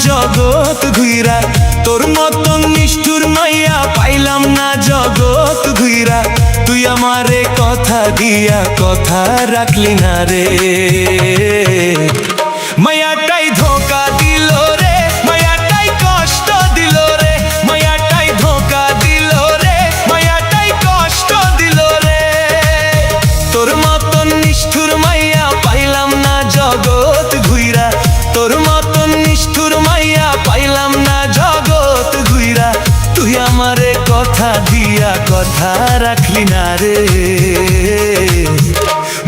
জগৎ ঘুইরা, তোর মতন নিষ্ঠুর মাইয়া পাইলাম না জগৎ ঘুইরা। তুই আমারে কথা দিয়া কথা রাখলি না রে, মায়াটাই ধোকা দিল রে, মায়াটাই কষ্ট দিল রে, মায়াটাই ধোকা দিল রে, মায়াটাই কষ্ট দিল রে। তোর মতন নিষ্ঠুর মাইয়া পাইলাম না জগৎ ঘুইরা, তোর মতন নিষ্ঠুর মাইয়া পাইলাম না জগৎ ঘুইরা। তুই আমারে কথা দিয়া কথা রাখলি না রে,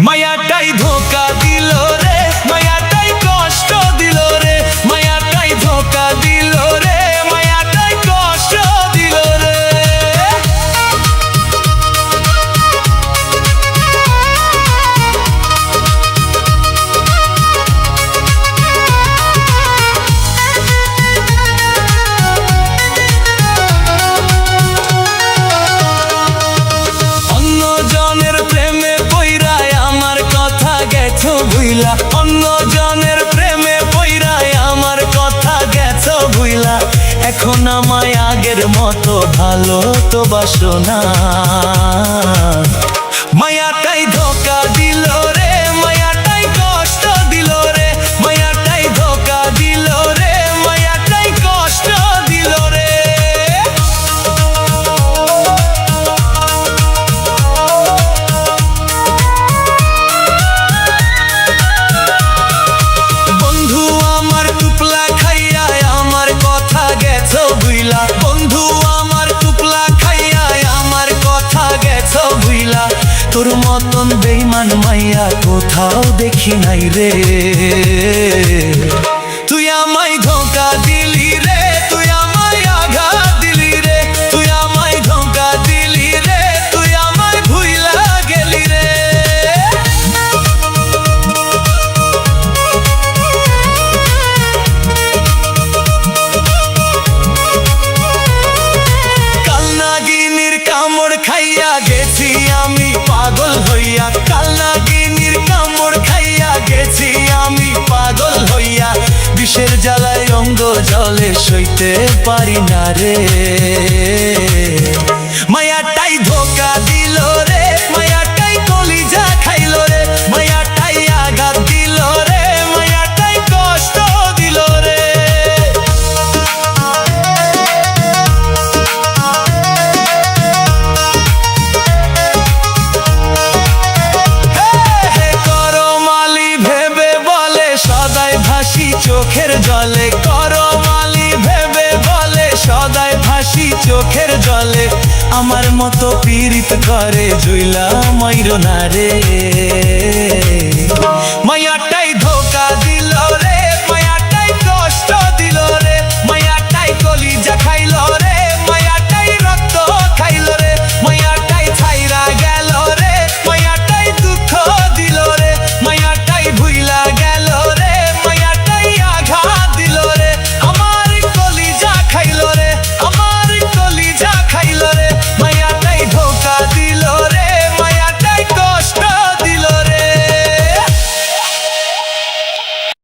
মায়াটাই ধোকা দিল রে, মায়াটাই কষ্ট দিল রে, মায়াটাই ধোকা দিল রে, মায়াটাই কষ্ট দিল রে। অন্য জনের প্রেমে পইরাই আমার কথা গেছো ভুইলা, এখন আমায় আগের মতো ভালো তো বাসো না। মায়াটাই ধোকা দিল রে, মায়াটাই কষ্ট দিল রে, মায়াটাই ধোকা দিল রে, মায়াটাই কষ্ট দিল রে। বন্ধু আমার টুকলা খাইয়া আমার কথা গেছো ভুইলা, তোর মতন বেইমান মাইয়া কোথাও দেখি নাই রে। তুই আমায় ধোকা দিলি রে, তুই আমায় আঘাত দিলি রে, তুই আমায় ধোকা দিলি রে, তুই আমায় ভুইলা গেলি রে। খাইয়া গেছি আমি পাগল হইয়া, কালনাগিনীর কামড় খাইয়া গেছি আমি পাগল হইয়া। বিষের জ্বালায় অঙ্গ জলে সইতে পারি না রে, মায়াটাই ধোকা দিল রে, মায়াটাই কলিজা খাইল রে, মায়াটাই আঘাত দিল রে, মায়াটাই কষ্ট দিল রে। চোখের জলে করমালি ভেবে বলে সদাই ভাসি চোখের জলে, আমার মতো পীড়িত করে জুইলা মাইরো না রে, মায়াটাই